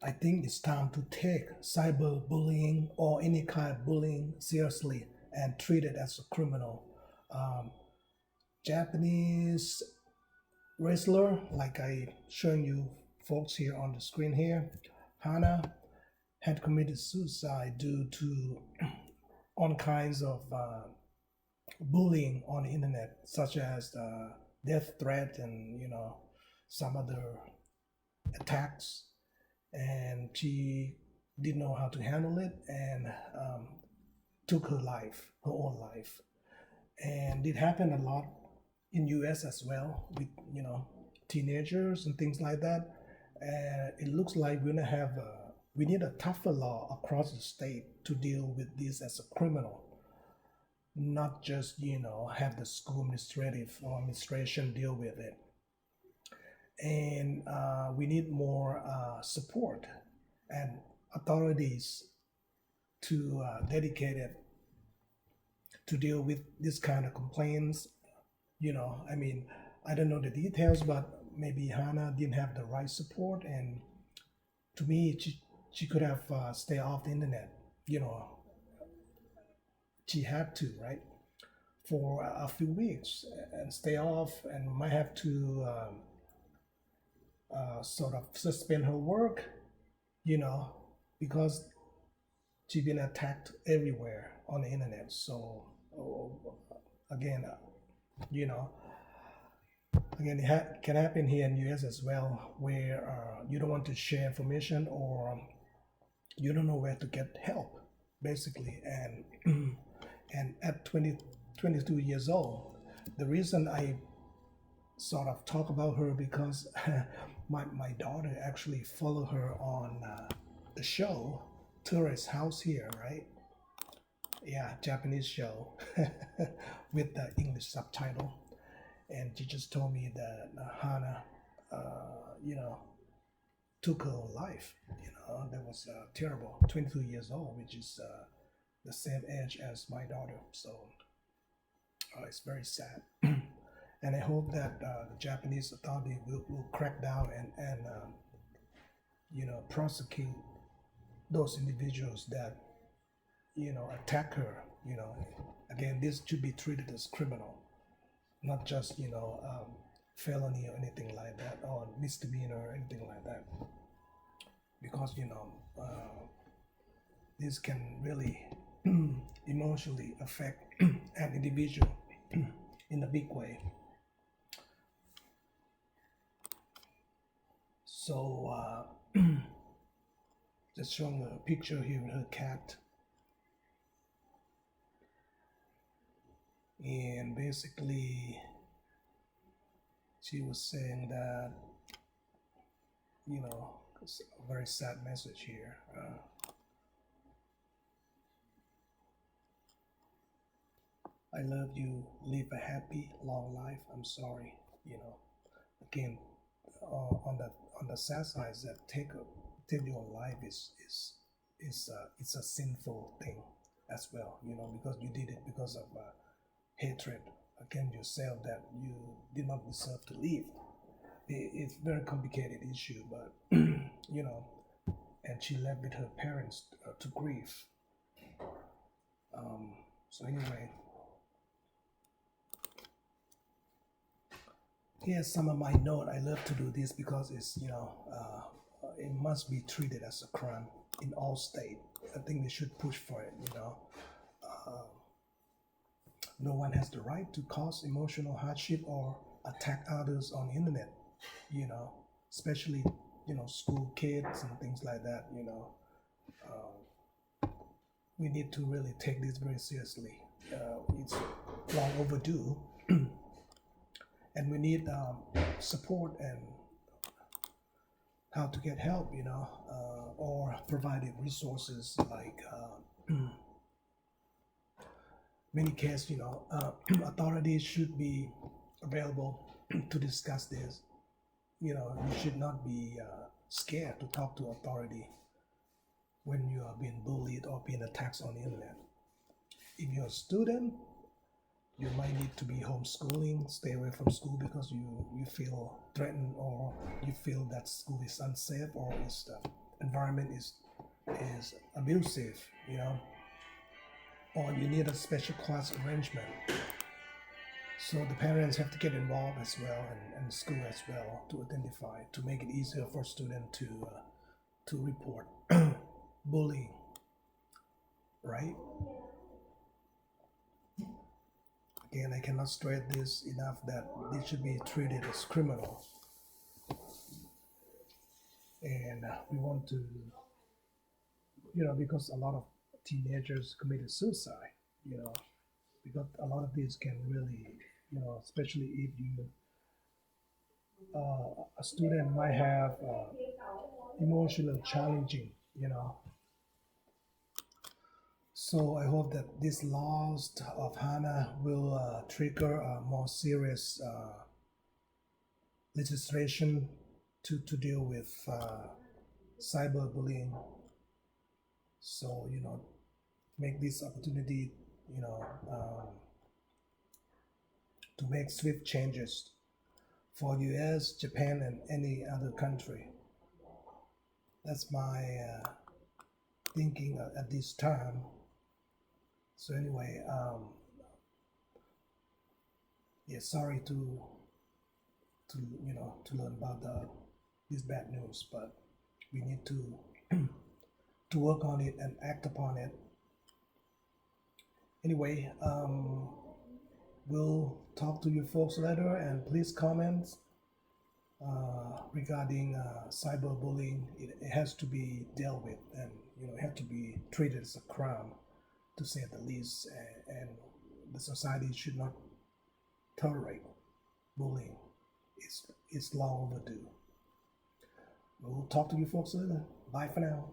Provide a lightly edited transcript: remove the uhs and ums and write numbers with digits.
I think it's time to take cyberbullying or any kind of bullying seriously and treat it as a criminal. Um, Japanese wrestler, like I showing you folks here on the screen here, Hana had committed suicide due to all kinds of bullying on the internet, such as death threat and some other attacks, and she didn't know how to handle it and took her own life. And it happened a lot in U.S. as well with teenagers and things like that. And it looks like we need a tougher law across the state to deal with this as a criminal, not just have the school administrative or administration deal with it. And we need more support and authorities to dedicate it to deal with this kind of complaints. I mean, I don't know the details, but maybe Hannah didn't have the right support, and to me, she could have stayed off the internet. You know, she had to, right, for a few weeks and stay off, and might have to sort of suspend her work, you know, because she's been attacked everywhere on the internet. So again, you know, again, can happen here in US as well, where you don't want to share information or you don't know where to get help, basically. And and at 22 years old, the reason I sort of talk about her because my daughter actually followed her on the show Terrace house here, right? Yeah, Japanese show with the English subtitle. And she just told me that Hana, you know, took her own life. That was terrible. 22 years old, which is the same age as my daughter. So it's very sad. And I hope that the Japanese authority will crack down and prosecute those individuals that attack her. Again, this should be treated as criminal, not just felony or anything like that, or misdemeanor or anything like that, because this can really emotionally affect an individual in a big way. So just showing a picture here with her cat, and basically she was saying that it's a very sad message here. I love you, live a happy long life. I'm sorry. Again, on the sad side is that take your life is it's a sinful thing as well. Because you did it because of hatred against yourself that you did not deserve to live. It's a very complicated issue, but and she left with her parents to grieve. So anyway, here's some of my note. I love to do this because it's it must be treated as a crime in all states. I think they should push for it. No one has the right to cause emotional hardship or attack others on the internet. Especially school kids and things like that. We need to really take this very seriously. It's long overdue. And we need support and how to get help, or provided resources like many cases, authorities should be available to discuss this. You should not be scared to talk to authority when you are being bullied or being attacked on the internet. If you're a student, you might need to be homeschooling, stay away from school because you feel threatened or you feel that school is unsafe or is environment is abusive, or you need a special class arrangement. So the parents have to get involved as well, and school as well, to identify, to make it easier for students to report bullying, right? Again, I cannot stress this enough that they should be treated as criminal, and we want to, because a lot of teenagers committed suicide, because a lot of these can really, especially if a student might have emotional challenging, So I hope that this loss of Hana will trigger a more serious legislation to deal with cyberbullying. So make this opportunity, to make swift changes for U.S., Japan, and any other country. That's my thinking at this time. So anyway, sorry to learn about this bad news, but we need to to work on it and act upon it. Anyway, we'll talk to you folks later, and please comment regarding cyberbullying. It has to be dealt with, and it has to be treated as a crime, to say the least, and the society should not tolerate bullying. It's long overdue. We'll talk to you folks later. Bye for now.